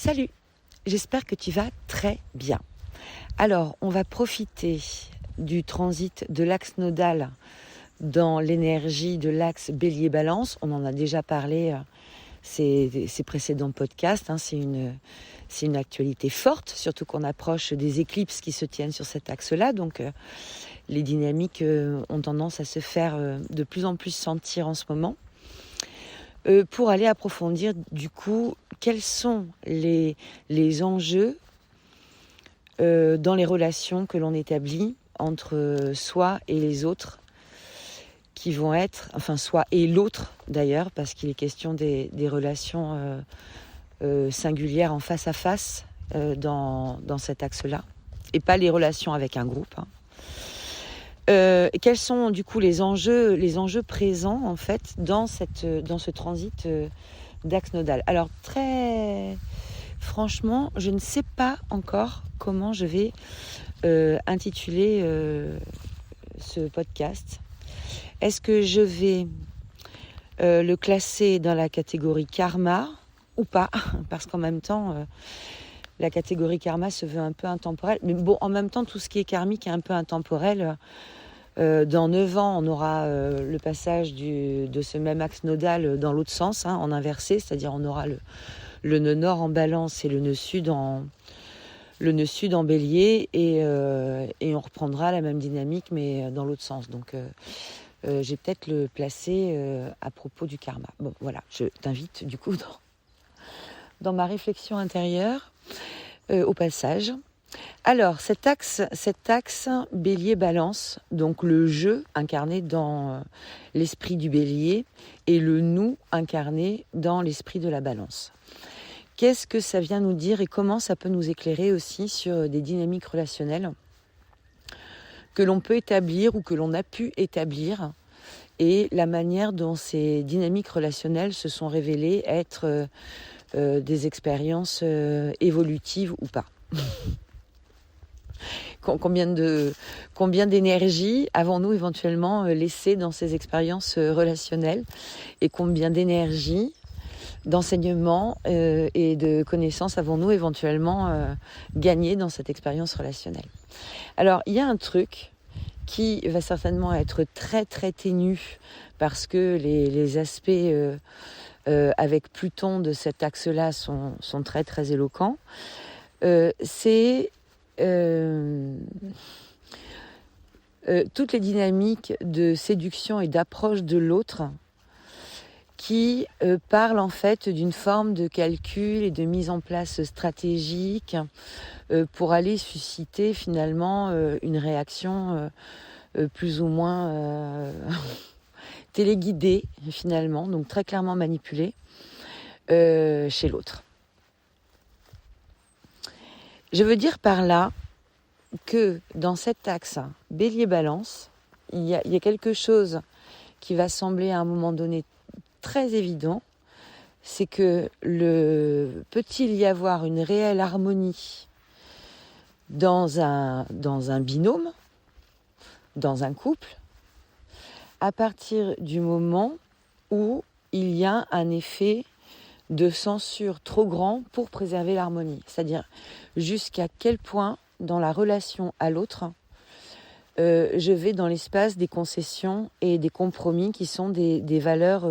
Salut, j'espère que tu vas très bien. Alors, on va profiter du transit de l'axe nodal dans l'énergie de l'axe Bélier-Balance. On en a déjà parlé ces précédents podcasts. C'est une actualité forte, surtout qu'on approche des éclipses qui se tiennent sur cet axe-là. Donc, les dynamiques ont tendance à se faire de plus en plus sentir en ce moment. Pour aller approfondir du coup quels sont les enjeux dans les relations que l'on établit entre soi et les autres, qui vont être, enfin soi et l'autre d'ailleurs, parce qu'il est question des relations singulières en face à face dans cet axe-là, et pas les relations avec un groupe. Quels sont du coup les enjeux présents en fait dans ce transit d'axe nodal. Alors très franchement, je ne sais pas encore comment je vais intituler ce podcast. Est-ce que je vais le classer dans la catégorie karma ou pas? Parce qu'en même temps, la catégorie karma se veut un peu intemporelle. Mais bon, en même temps, tout ce qui est karmique est un peu intemporel. Dans 9 ans, on aura le passage de ce même axe nodal dans l'autre sens, en inversé, c'est-à-dire on aura le nœud nord en balance et le nœud sud en bélier, et on reprendra la même dynamique mais dans l'autre sens. Donc j'ai peut-être le placé à propos du karma. Bon voilà, je t'invite du coup dans ma réflexion intérieure au passage. Alors, cet axe bélier-balance, donc le je incarné dans l'esprit du bélier et le nous incarné dans l'esprit de la balance. Qu'est-ce que ça vient nous dire et comment ça peut nous éclairer aussi sur des dynamiques relationnelles que l'on peut établir ou que l'on a pu établir, et la manière dont ces dynamiques relationnelles se sont révélées être des expériences évolutives ou pas. Combien d'énergie avons-nous éventuellement laissé dans ces expériences relationnelles, et combien d'énergie, d'enseignement et de connaissances avons-nous éventuellement gagné dans cette expérience relationnelle. Alors, il y a un truc qui va certainement être très très ténu, parce que les aspects avec Pluton de cet axe-là sont très très éloquents. C'est toutes les dynamiques de séduction et d'approche de l'autre qui parlent en fait d'une forme de calcul et de mise en place stratégique pour aller susciter finalement une réaction plus ou moins téléguidée finalement, donc très clairement manipulée chez l'autre. Je veux dire par là que dans cet axe Bélier-Balance, il y a quelque chose qui va sembler à un moment donné très évident, c'est que peut-il y avoir une réelle harmonie dans un binôme, dans un couple, à partir du moment où il y a un effet de censure trop grand pour préserver l'harmonie. C'est-à-dire jusqu'à quel point, dans la relation à l'autre, je vais dans l'espace des concessions et des compromis qui sont des valeurs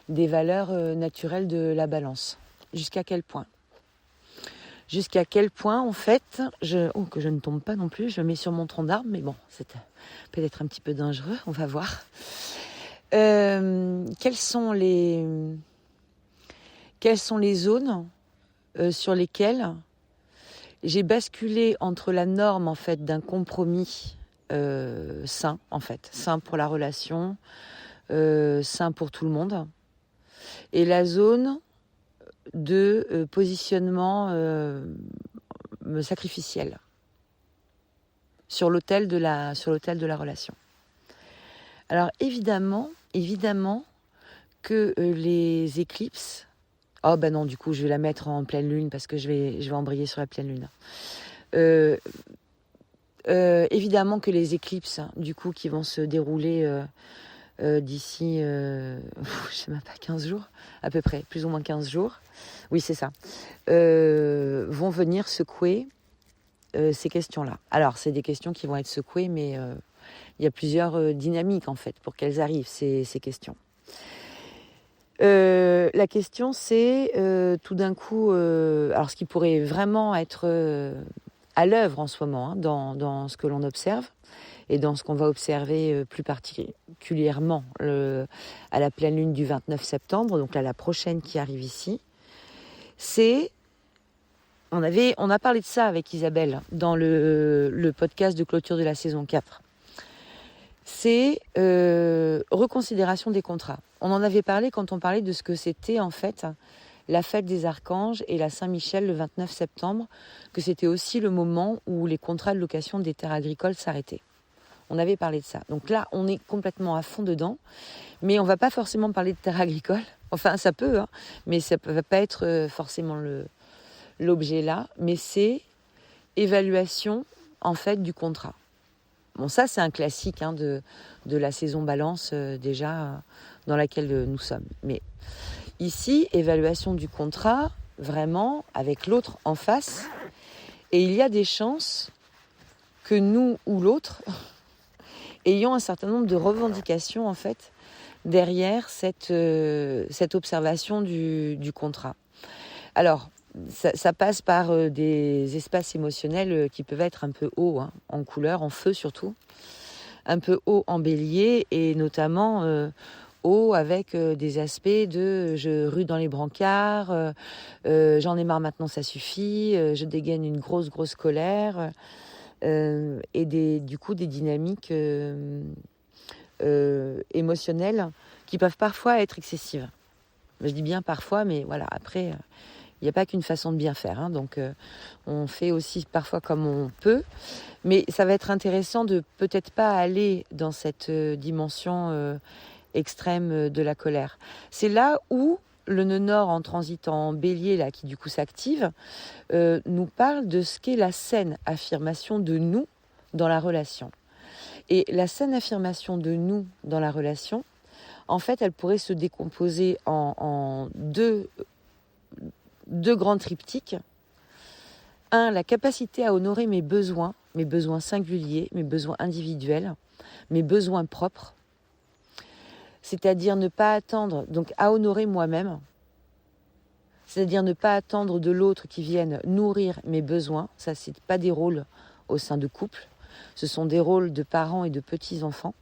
naturelles de la balance. Jusqu'à quel point ? Jusqu'à quel point, en fait, que je ne tombe pas non plus, je mets sur mon tronc d'arbre, mais bon, c'est peut-être un petit peu dangereux, on va voir. Quelles sont les zones sur lesquelles j'ai basculé entre la norme en fait d'un compromis sain, en fait, sain pour la relation, sain pour tout le monde, et la zone de positionnement sacrificiel sur l'autel de la relation. Alors évidemment que les éclipses, oh ben non, du coup je vais la mettre en pleine lune parce que je vais embrayer sur la pleine lune. Évidemment que les éclipses du coup qui vont se dérouler d'ici, je sais même pas, 15 jours, à peu près, plus ou moins 15 jours, oui c'est ça, vont venir secouer ces questions-là. Alors c'est des questions qui vont être secouées, mais il y a plusieurs dynamiques en fait pour qu'elles arrivent, ces questions. La question c'est tout d'un coup, alors ce qui pourrait vraiment être à l'œuvre en ce moment, hein, dans ce que l'on observe, et dans ce qu'on va observer plus particulièrement à la pleine lune du 29 septembre, donc là la prochaine qui arrive ici, c'est, on a parlé de ça avec Isabelle dans le podcast de clôture de la saison 4, c'est reconsidération des contrats. On en avait parlé quand on parlait de ce que c'était en fait la fête des archanges et la Saint-Michel le 29 septembre, que c'était aussi le moment où les contrats de location des terres agricoles s'arrêtaient. On avait parlé de ça. Donc là, on est complètement à fond dedans. Mais on ne va pas forcément parler de terres agricoles. Enfin, ça peut, hein, mais ça ne va pas être forcément l'objet là. Mais c'est évaluation, en fait, du contrat. Bon, ça, c'est un classique hein, de la saison balance, déjà, dans laquelle nous sommes. Mais ici, évaluation du contrat, vraiment, avec l'autre en face. Et il y a des chances que nous ou l'autre ayant un certain nombre de revendications en fait derrière cette observation du contrat. Alors, ça passe par des espaces émotionnels qui peuvent être un peu hauts, hein, en couleur, en feu surtout, un peu haut en bélier, et notamment haut avec des aspects de je rue dans les brancards, j'en ai marre maintenant, ça suffit, je dégaine une grosse colère. Et du coup des dynamiques émotionnelles qui peuvent parfois être excessives. Je dis bien parfois, mais voilà, après, il n'y a pas qu'une façon de bien faire. Hein, donc, on fait aussi parfois comme on peut. Mais ça va être intéressant de peut-être pas aller dans cette dimension extrême de la colère. C'est là où le nœud nord en transit en bélier, là, qui du coup s'active, nous parle de ce qu'est la saine affirmation de nous dans la relation. Et la saine affirmation de nous dans la relation, en fait, elle pourrait se décomposer en deux grands triptyques. Un, la capacité à honorer mes besoins singuliers, mes besoins individuels, mes besoins propres. C'est-à-dire ne pas attendre, donc à honorer moi-même, c'est-à-dire ne pas attendre de l'autre qui vienne nourrir mes besoins. Ça, c'est pas des rôles au sein de couple. Ce sont des rôles de parents et de petits-enfants.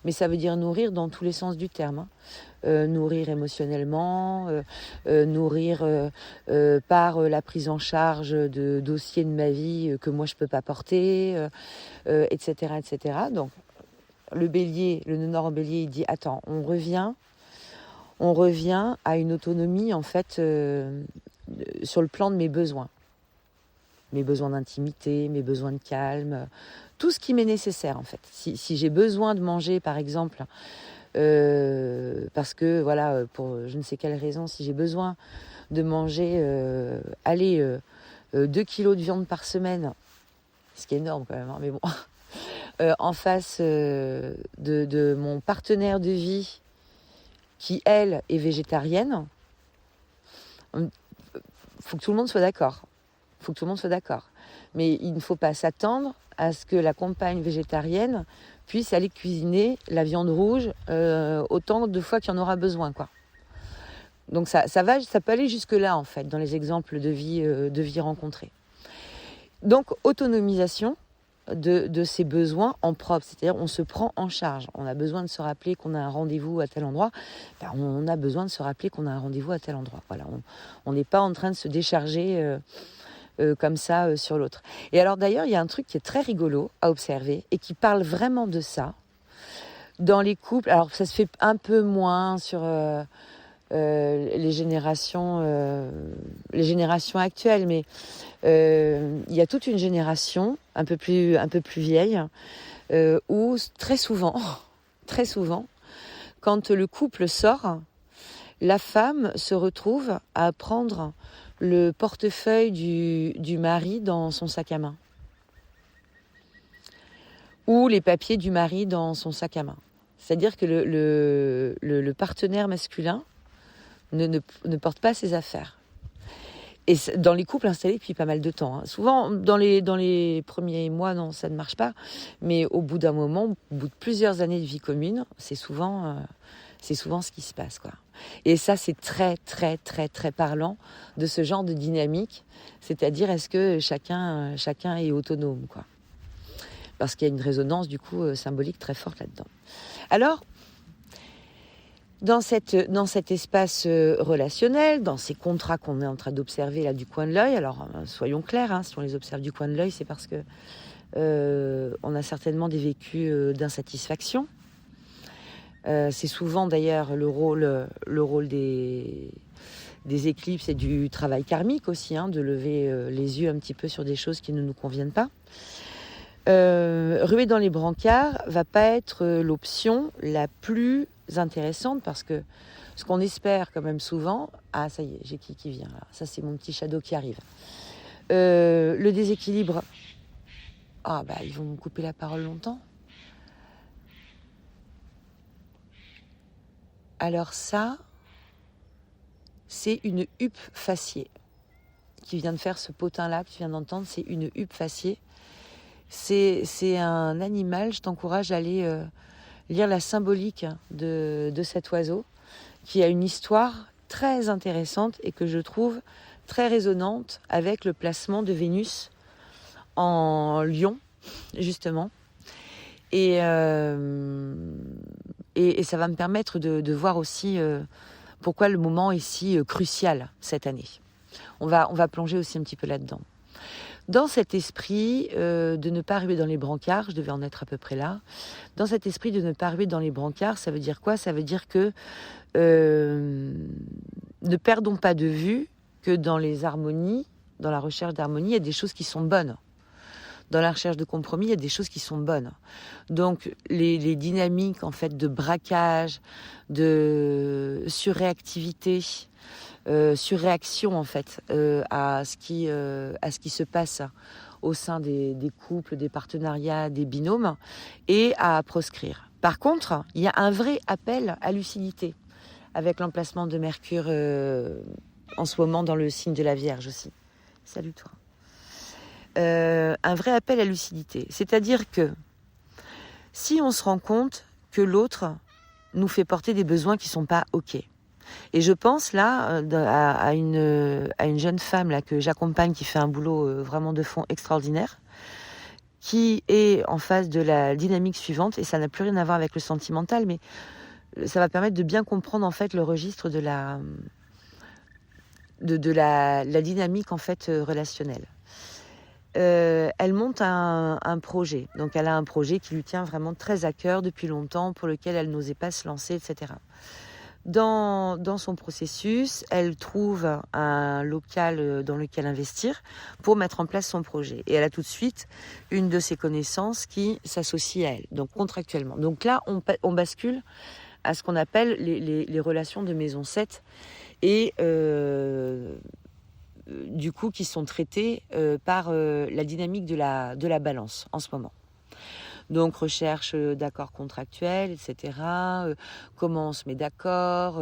Mais ça veut dire nourrir dans tous les sens du terme. Hein. Nourrir émotionnellement, nourrir par la prise en charge de dossiers de ma vie que moi je peux pas porter, etc., etc. Donc, le bélier, le nœud nord en bélier, il dit attends, on revient à une autonomie en fait sur le plan de mes besoins d'intimité, mes besoins de calme, tout ce qui m'est nécessaire en fait. Si j'ai besoin de manger par exemple, parce que voilà, pour je ne sais quelle raison, si j'ai besoin de manger 2 kilos de viande par semaine, ce qui est énorme quand même, hein, mais bon, en face de mon partenaire de vie qui, elle, est végétarienne, faut que tout le monde soit d'accord. Mais il ne faut pas s'attendre à ce que la compagne végétarienne puisse aller cuisiner la viande rouge autant de fois qu'il y en aura besoin, quoi. Donc ça peut aller jusque-là, en fait, dans les exemples de vie rencontrés. Donc, autonomisation de ses besoins en propre, c'est-à-dire on se prend en charge. On a besoin de se rappeler qu'on a un rendez-vous à tel endroit, on a besoin de se rappeler qu'on a un rendez-vous à tel endroit. Voilà, on n'est pas en train de se décharger comme ça sur l'autre. Et alors d'ailleurs, il y a un truc qui est très rigolo à observer et qui parle vraiment de ça dans les couples. Alors ça se fait un peu moins sur les générations actuelles, mais il y a toute une génération un peu plus vieille où très souvent, quand le couple sort, la femme se retrouve à prendre le portefeuille du mari dans son sac à main, ou les papiers du mari dans son sac à main. C'est-à-dire que le partenaire masculin ne porte pas ses affaires. Et dans les couples installés depuis pas mal de temps. Hein. Souvent, dans les premiers mois, non, ça ne marche pas. Mais au bout d'un moment, au bout de plusieurs années de vie commune, c'est souvent ce qui se passe, quoi. Et ça, c'est très, très, très, très parlant de ce genre de dynamique. C'est-à-dire, est-ce que chacun est autonome, quoi. Parce qu'il y a une résonance, du coup, symbolique très forte là-dedans. Alors, dans cet espace relationnel, dans ces contrats qu'on est en train d'observer là du coin de l'œil, alors soyons clairs, hein, si on les observe du coin de l'œil, c'est parce que on a certainement des vécus d'insatisfaction. C'est souvent d'ailleurs le rôle des éclipses et du travail karmique aussi, hein, de lever les yeux un petit peu sur des choses qui ne nous conviennent pas. Ruer dans les brancards va pas être l'option la plus intéressante parce que ce qu'on espère quand même souvent, ah ça y est, j'ai qui vient là, ça c'est mon petit shadow qui arrive. Le déséquilibre, ah bah ils vont me couper la parole longtemps. Alors ça, c'est une huppe faciée qui vient de faire ce potin là que tu viens d'entendre, c'est une huppe faciée. C'est un animal, je t'encourage à aller lire la symbolique de cet oiseau, qui a une histoire très intéressante et que je trouve très résonante avec le placement de Vénus en Lion, justement. Et ça va me permettre de voir aussi pourquoi le moment est si crucial cette année. On va plonger aussi un petit peu là-dedans. Dans cet esprit de ne pas arriver dans les brancards, je devais en être à peu près là, dans cet esprit de ne pas arriver dans les brancards, ça veut dire quoi ? Ça veut dire que ne perdons pas de vue que dans les harmonies, dans la recherche d'harmonie, il y a des choses qui sont bonnes. Dans la recherche de compromis, il y a des choses qui sont bonnes. Donc les dynamiques en fait de braquage, de surréactivité, surréaction en fait à ce qui se passe au sein des couples, des partenariats, des binômes, et à proscrire. Par contre, il y a un vrai appel à lucidité avec l'emplacement de Mercure en ce moment dans le signe de la Vierge aussi. Salut toi. Un vrai appel à lucidité. C'est-à-dire que si on se rend compte que l'autre nous fait porter des besoins qui ne sont pas OK. Et je pense là à une jeune femme là, que j'accompagne qui fait un boulot vraiment de fond extraordinaire, qui est en face de la dynamique suivante, et ça n'a plus rien à voir avec le sentimental, mais ça va permettre de bien comprendre en fait le registre de la dynamique en fait relationnelle. Elle monte un projet, donc elle a un projet qui lui tient vraiment très à cœur depuis longtemps, pour lequel elle n'osait pas se lancer, etc. Dans son processus, elle trouve un local dans lequel investir pour mettre en place son projet. Et elle a tout de suite une de ses connaissances qui s'associe à elle, donc contractuellement. Donc là, on bascule à ce qu'on appelle les relations de maison 7 et du coup qui sont traitées par la dynamique de la balance en ce moment. Donc recherche d'accords contractuels, etc. Comment on se met d'accord,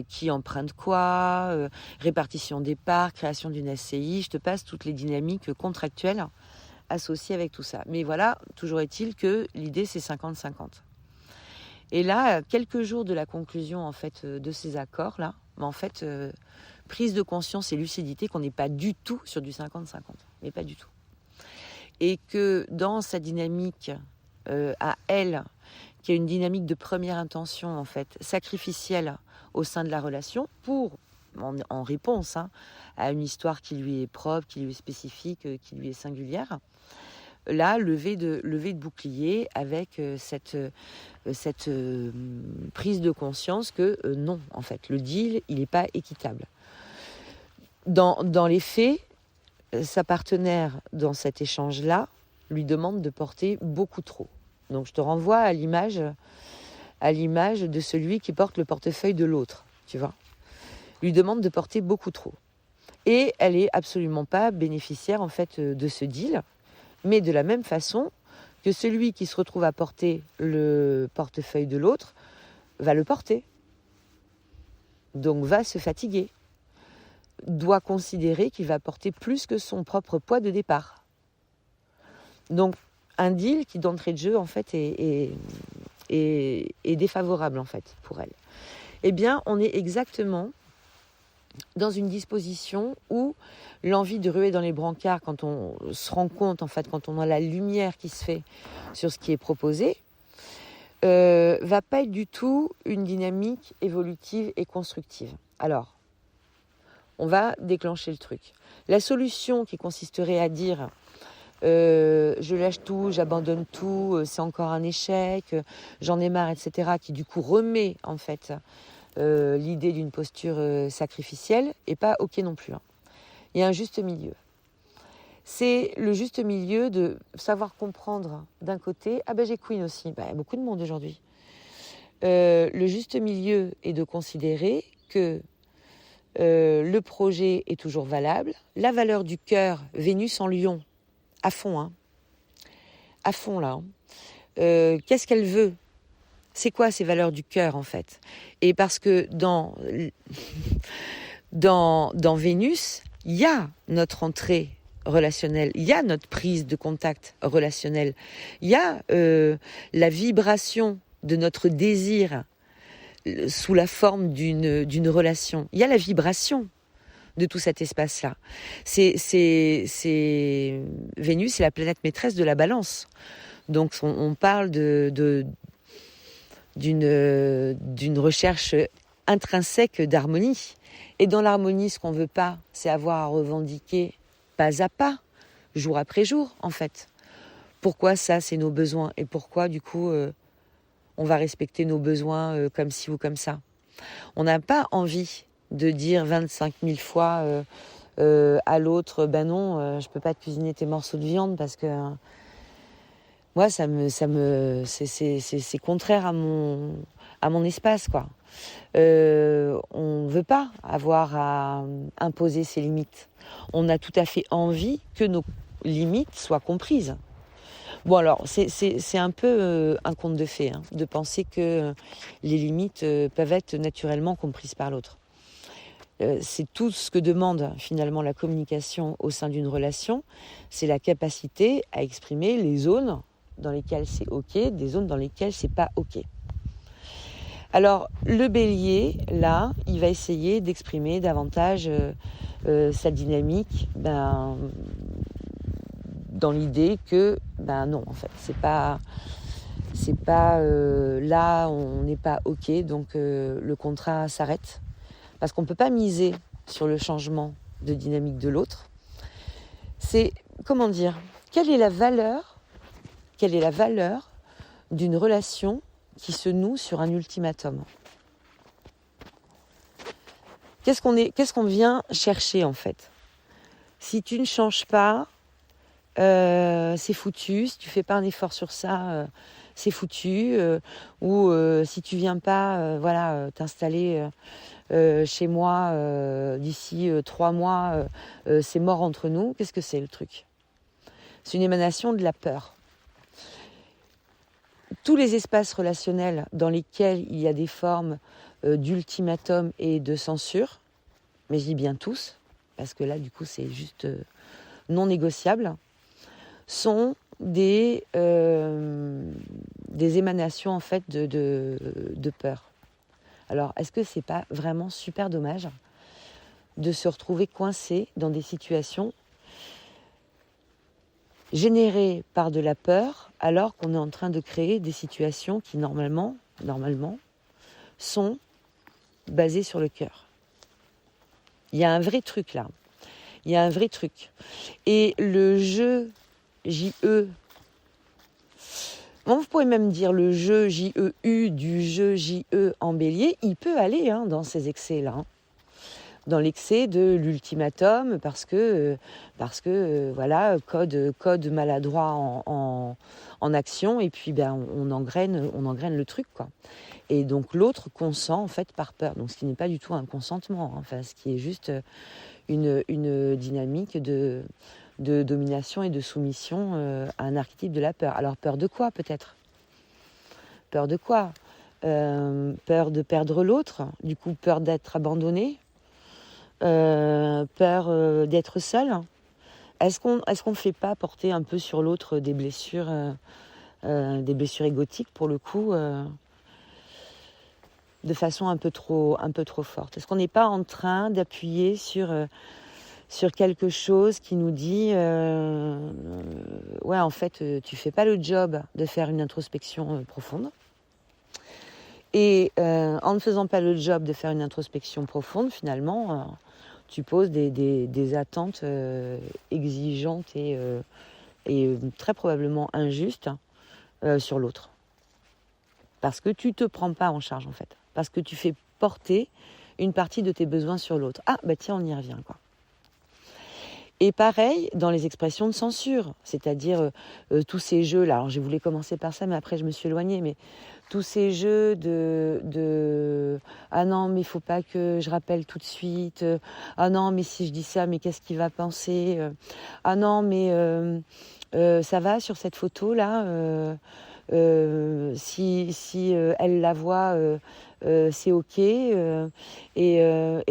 qui emprunte quoi, répartition des parts, création d'une SCI. Je te passe toutes les dynamiques contractuelles associées avec tout ça. Mais voilà, toujours est-il que l'idée c'est 50-50. Et là, quelques jours de la conclusion en fait de ces accords-là, en fait, prise de conscience et lucidité qu'on n'est pas du tout sur du 50-50, mais pas du tout. Et que dans sa dynamique à elle, qui a une dynamique de première intention en fait, sacrificielle au sein de la relation, en réponse à une histoire qui lui est propre, qui lui est spécifique, qui lui est singulière, là, lever de bouclier avec cette prise de conscience que non, en fait, le deal, il n'est pas équitable. Dans les faits, sa partenaire dans cet échange-là lui demande de porter beaucoup trop. Donc je te renvoie à l'image de celui qui porte le portefeuille de l'autre, tu vois. Lui demande de porter beaucoup trop. Et elle est absolument pas bénéficiaire en fait de ce deal, mais de la même façon que celui qui se retrouve à porter le portefeuille de l'autre va le porter. Donc va se fatiguer. Doit considérer qu'il va porter plus que son propre poids de départ. Donc un deal qui d'entrée de jeu en fait est défavorable en fait pour elle. Eh bien on est exactement dans une disposition où l'envie de ruer dans les brancards quand on se rend compte, en fait, quand on a la lumière qui se fait sur ce qui est proposé, va pas être du tout une dynamique évolutive et constructive. Alors, on va déclencher le truc. La solution qui consisterait à dire je lâche tout, j'abandonne tout, c'est encore un échec, j'en ai marre, etc., qui du coup remet en fait l'idée d'une posture sacrificielle est pas ok non plus. Hein. Il y a un juste milieu. C'est le juste milieu de savoir comprendre d'un côté, ah ben j'ai Queen aussi, il y a beaucoup de monde aujourd'hui. Le juste milieu est de considérer que le projet est toujours valable, la valeur du cœur, Vénus en Lion, à fond, hein. À fond là. Hein. Qu'est-ce qu'elle veut ? C'est quoi ces valeurs du cœur en fait ? Et parce que dans Vénus, il y a notre entrée relationnelle, il y a notre prise de contact relationnel, il y a la vibration de notre désir sous la forme d'une relation. Il y a la vibration de tout cet espace-là. Vénus, c'est la planète maîtresse de la balance. Donc on parle d'une recherche intrinsèque d'harmonie. Et dans l'harmonie, ce qu'on ne veut pas, c'est avoir à revendiquer pas à pas, jour après jour, en fait. Pourquoi ça, c'est nos besoins ? Et pourquoi, du coup, on va respecter nos besoins comme ci ou comme ça ? On n'a pas envie de dire 25 000 fois à l'autre, ben non, je peux pas te cuisiner tes morceaux de viande parce que moi, c'est contraire à mon espace, quoi. On ne veut pas avoir à imposer ses limites. On a tout à fait envie que nos limites soient comprises. Bon alors, c'est un peu un conte de fées, hein, de penser que les limites peuvent être naturellement comprises par l'autre. C'est tout ce que demande finalement la communication au sein d'une relation, c'est la capacité à exprimer les zones dans lesquelles c'est ok, des zones dans lesquelles c'est pas ok. Alors le bélier, là, il va essayer d'exprimer davantage sa dynamique, dans l'idée que, non, en fait, c'est pas là, on n'est pas ok, donc le contrat s'arrête. Parce qu'on ne peut pas miser sur le changement de dynamique de l'autre. C'est, comment dire, quelle est la valeur d'une relation qui se noue sur un ultimatum ? Qu'est-ce qu'on vient chercher en fait ? Si tu ne changes pas, c'est foutu. Si tu fais pas un effort sur ça, c'est foutu. Ou si tu viens pas, t'installer chez moi d'ici 3 mois, c'est mort entre nous. Qu'est-ce que c'est le truc ? C'est une émanation de la peur. Tous les espaces relationnels dans lesquels il y a des formes d'ultimatum et de censure, mais je dis bien tous, parce que là du coup c'est juste non négociable, sont des émanations en fait de peur. Alors est-ce que c'est pas vraiment super dommage de se retrouver coincé dans des situations générées par de la peur alors qu'on est en train de créer des situations qui normalement sont basées sur le cœur. Il y a un vrai truc là. Il y a un vrai truc. Et le jeu J-E, vous pouvez même dire le jeu J-E-U du jeu J-E en bélier, il peut aller dans ces excès-là. Hein. Dans l'excès de l'ultimatum, parce que voilà, code maladroit en action, et puis on engraine le truc, quoi. Et donc l'autre consent en fait par peur, donc ce qui n'est pas du tout un consentement, hein, enfin ce qui est juste une dynamique de de domination et de soumission à un archétype de la peur. Alors peur de quoi peut-être? Peur de quoi? Peur de perdre l'autre, du coup peur d'être abandonné, peur d'être seul. Est-ce qu'on fait pas porter un peu sur l'autre des blessures égotiques pour le coup, de façon un peu trop forte? Est-ce qu'on n'est pas en train d'appuyer sur quelque chose qui nous dit ouais, en fait tu fais pas le job de faire une introspection profonde, et en ne faisant pas le job de faire une introspection profonde, finalement tu poses des attentes exigeantes et très probablement injustes sur l'autre, parce que tu te prends pas en charge en fait, parce que tu fais porter une partie de tes besoins sur l'autre. Ah bah tiens, on y revient quoi. Et pareil dans les expressions de censure, c'est-à-dire tous ces jeux-là. Alors je voulais commencer par ça, mais après je me suis éloignée. Mais tous ces jeux de ah non, mais il faut pas que je rappelle tout de suite. Ah non, mais si je dis ça, mais qu'est-ce qu'il va penser? Ah non, mais ça va sur cette photo-là. Si elle la voit, c'est ok. Et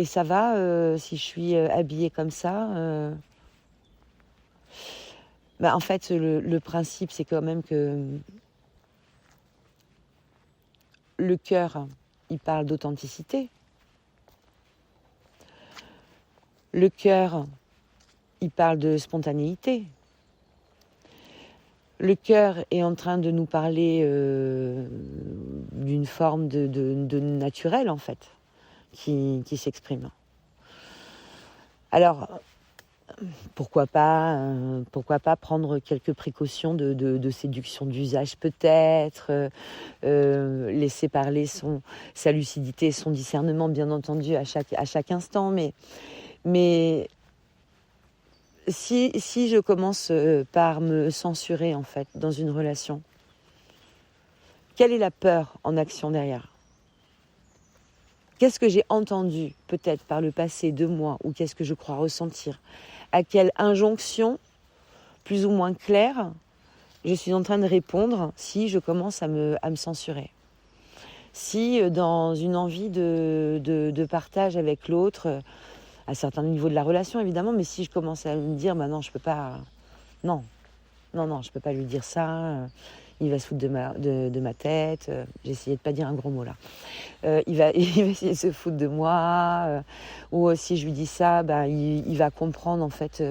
ça va si je suis habillée comme ça. Bah, en fait, le principe, c'est quand même que le cœur, il parle d'authenticité. Le cœur, il parle de spontanéité. Le cœur est en train de nous parler d'une forme de naturel, en fait, qui s'exprime. Alors, pourquoi pas prendre quelques précautions de séduction d'usage peut-être, laisser parler sa lucidité, son discernement bien entendu à chaque instant, mais si je commence par me censurer en fait dans une relation, quelle est la peur en action derrière? Qu'est-ce que j'ai entendu peut-être par le passé de moi, ou qu'est-ce que je crois ressentir? À quelle injonction, plus ou moins claire, je suis en train de répondre si je commence à me censurer? Si dans une envie de partage avec l'autre, à certains niveaux de la relation évidemment, mais si je commence à me dire bah non, je peux pas, non, je peux pas lui dire ça, il va se foutre de ma tête, j'ai essayé de pas dire un gros mot là. Il va essayer de se foutre de moi, ou si je lui dis ça, bah, il va comprendre en fait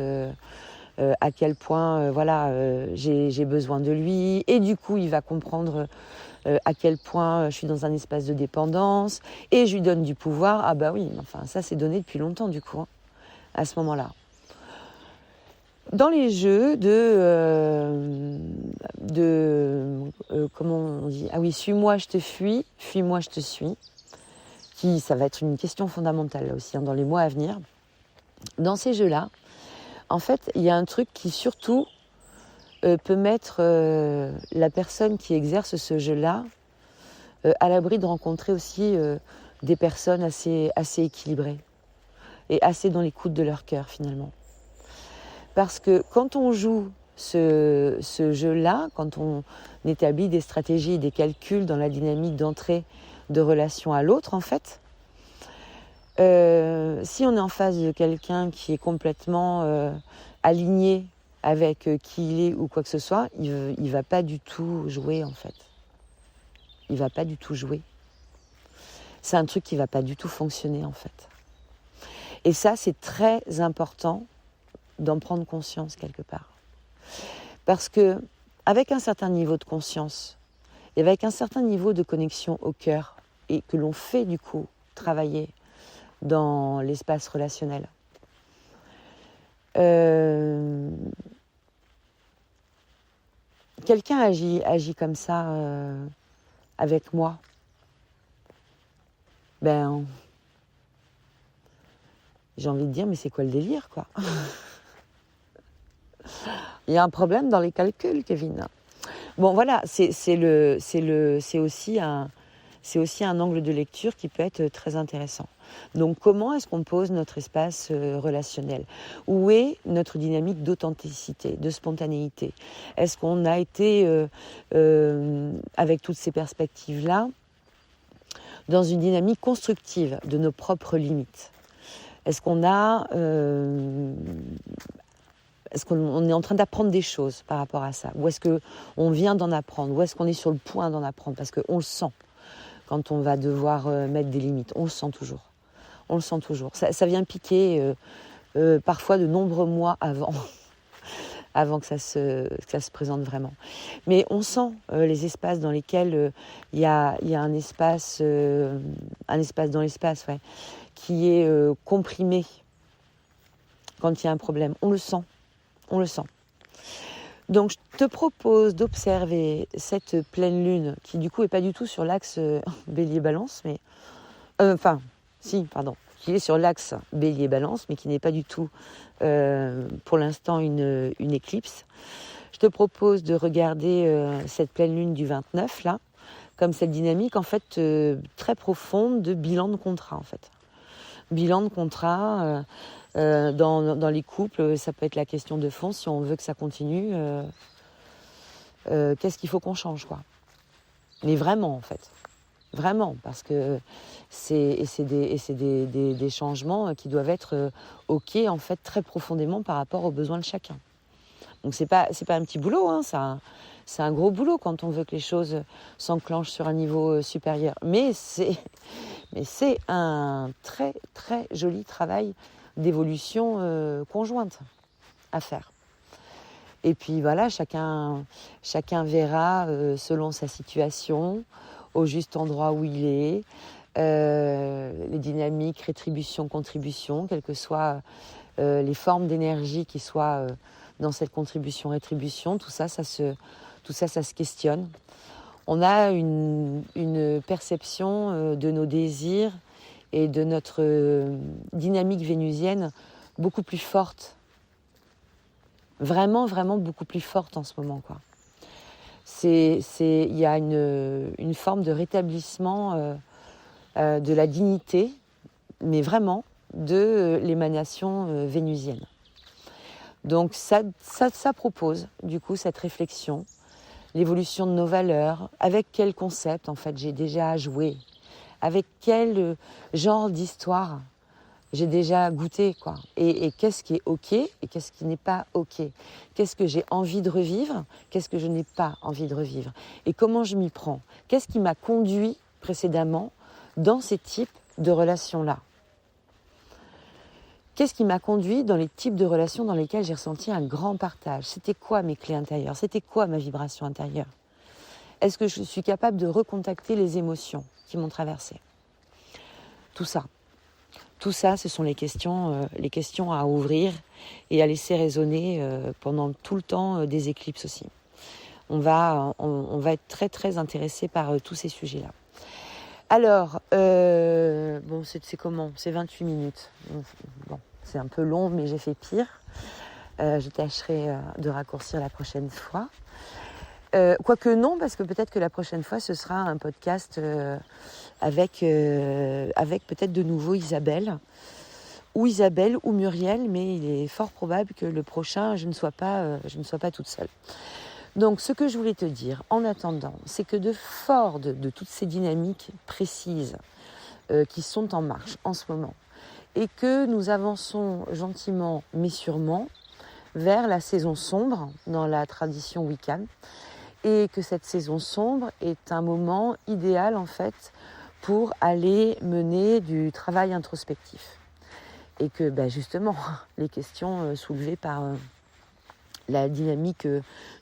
à quel point j'ai besoin de lui, et du coup il va comprendre à quel point je suis dans un espace de dépendance, et je lui donne du pouvoir. Ah bah oui, enfin ça c'est donné depuis longtemps du coup, hein, à ce moment-là. Dans les jeux comment on dit? Ah oui, suis-moi, je te fuis, fuis-moi, je te suis. Ça va être une question fondamentale là aussi, hein, dans les mois à venir. Dans ces jeux-là, en fait, il y a un truc qui surtout peut mettre la personne qui exerce ce jeu-là à l'abri de rencontrer aussi des personnes assez équilibrées et assez dans l'écoute de leur cœur finalement. Parce que quand on joue ce jeu-là, quand on établit des stratégies et des calculs dans la dynamique d'entrée de relation à l'autre, en fait, si on est en face de quelqu'un qui est complètement aligné avec qui il est ou quoi que ce soit, il va pas du tout jouer, en fait. Il va pas du tout jouer. C'est un truc qui va pas du tout fonctionner, en fait. Et ça, c'est très important d'en prendre conscience quelque part. Parce que avec un certain niveau de conscience et avec un certain niveau de connexion au cœur, et que l'on fait du coup travailler dans l'espace relationnel, quelqu'un agit comme ça avec moi, ben j'ai envie de dire, mais c'est quoi le délire, quoi? Il y a un problème dans les calculs, Kevin. Bon, voilà, c'est aussi c'est aussi un angle de lecture qui peut être très intéressant. Donc comment est-ce qu'on pose notre espace relationnel? Où est notre dynamique d'authenticité, de spontanéité? Est-ce qu'on a été, avec toutes ces perspectives-là, dans une dynamique constructive de nos propres limites? Est-ce qu'on est en train d'apprendre des choses par rapport à ça? Ou est-ce qu'on vient d'en apprendre? Ou est-ce qu'on est sur le point d'en apprendre? Parce qu'on le sent quand on va devoir mettre des limites. On le sent toujours. On le sent toujours. Ça vient piquer parfois de nombreux mois avant que ça se présente vraiment. Mais on sent les espaces dans lesquels il y a un espace dans l'espace, ouais, qui est comprimé quand il y a un problème. On le sent. Donc je te propose d'observer cette pleine lune qui du coup est pas du tout sur l'axe Bélier-Balance, mais qui est sur l'axe Bélier-Balance, mais qui n'est pas du tout pour l'instant une éclipse. Je te propose de regarder cette pleine lune du 29 là, comme cette dynamique en fait très profonde de bilan de contrat en fait. Bilan de contrat. Dans les couples, ça peut être la question de fond, si on veut que ça continue, qu'est-ce qu'il faut qu'on change, quoi. Mais vraiment, en fait. Vraiment, parce que c'est des changements qui doivent être OK, en fait, très profondément par rapport aux besoins de chacun. Donc c'est pas un petit boulot, hein, c'est un gros boulot quand on veut que les choses s'enclenchent sur un niveau supérieur. Mais c'est un très, très joli travail d'évolution conjointe à faire. Et puis voilà, chacun verra selon sa situation, au juste endroit où il est, les dynamiques, rétribution, contribution, quelles que soient les formes d'énergie qui soient dans cette contribution-rétribution, tout ça, ça se questionne. On a une perception de nos désirs et de notre dynamique vénusienne beaucoup plus forte. Vraiment, vraiment beaucoup plus forte en ce moment, quoi. Il y a une forme de rétablissement de la dignité, mais vraiment de l'émanation vénusienne. Donc ça propose, du coup, cette réflexion, l'évolution de nos valeurs, avec quel concept, en fait, j'ai déjà joué, avec quel genre d'histoire j'ai déjà goûté, quoi. Et qu'est-ce qui est OK et qu'est-ce qui n'est pas OK? Qu'est-ce que j'ai envie de revivre? Qu'est-ce que je n'ai pas envie de revivre? Et comment je m'y prends? Qu'est-ce qui m'a conduit précédemment dans ces types de relations-là? Qu'est-ce qui m'a conduit dans les types de relations dans lesquelles j'ai ressenti un grand partage? C'était quoi mes clés intérieures? C'était quoi ma vibration intérieure? Est-ce que je suis capable de recontacter les émotions qui m'ont traversée? Tout ça, ce sont les questions à ouvrir et à laisser résonner pendant tout le temps des éclipses aussi. On va être très très intéressé par tous ces sujets-là. Alors, c'est comment? C'est 28 minutes. Bon, c'est un peu long, mais j'ai fait pire. Je tâcherai de raccourcir la prochaine fois. Quoique non, parce que peut-être que la prochaine fois, ce sera un podcast avec peut-être de nouveau Isabelle ou Muriel, mais il est fort probable que le prochain, je ne sois pas toute seule. Donc, ce que je voulais te dire, en attendant, c'est que de toutes ces dynamiques précises qui sont en marche en ce moment, et que nous avançons gentiment mais sûrement vers la saison sombre dans la tradition Wiccan, et que cette saison sombre est un moment idéal en fait pour aller mener du travail introspectif. Et que justement, les questions soulevées par la dynamique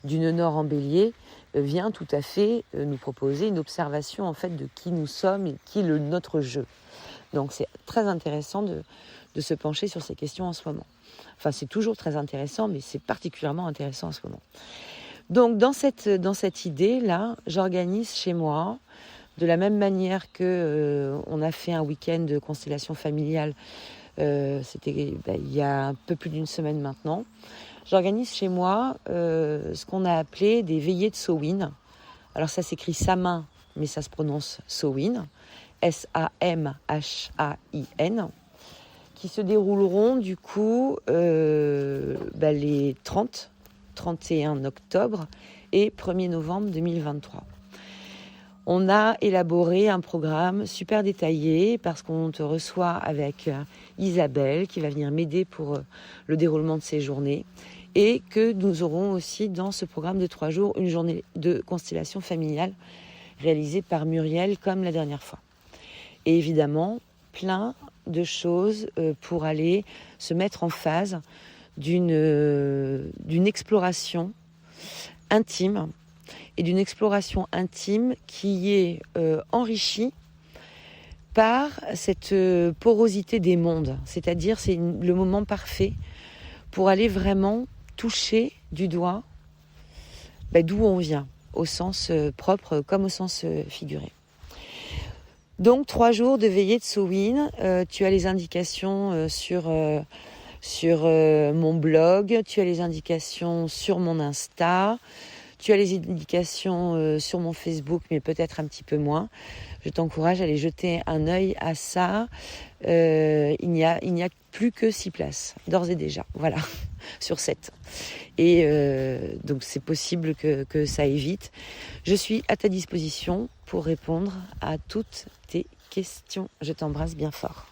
d'une Nord en Bélier vient tout à fait nous proposer une observation en fait de qui nous sommes et qui est notre jeu. Donc c'est très intéressant de se pencher sur ces questions en ce moment. Enfin, c'est toujours très intéressant, mais c'est particulièrement intéressant en ce moment. Donc dans cette idée-là, j'organise chez moi, de la même manière que on a fait un week-end de constellation familiale, c'était il y a un peu plus d'une semaine maintenant. J'organise chez moi ce qu'on a appelé des veillées de Samhain. Alors ça s'écrit Samhain mais ça se prononce Samhain, Samhain, qui se dérouleront du coup les 30, 31 octobre et 1er novembre 2023. On a élaboré un programme super détaillé parce qu'on te reçoit avec Isabelle qui va venir m'aider pour le déroulement de ces journées et que nous aurons aussi dans ce programme de 3 jours une journée de constellation familiale réalisée par Muriel comme la dernière fois. Et évidemment, plein de choses pour aller se mettre en phase d'une exploration intime et d'une exploration intime qui est enrichie par cette porosité des mondes. C'est-à-dire, c'est le moment parfait pour aller vraiment toucher du doigt d'où on vient, au sens propre comme au sens figuré. Donc 3 jours de veillée de Samhain, tu as les indications sur mon blog, tu as les indications sur mon Insta, tu as les indications sur mon Facebook, mais peut-être un petit peu moins. Je t'encourage à aller jeter un œil à ça. Il n'y a plus que 6 places, d'ores et déjà, voilà, sur 7. Et donc c'est possible que ça aille vite. Je suis à ta disposition pour répondre à toutes tes questions. Je t'embrasse bien fort.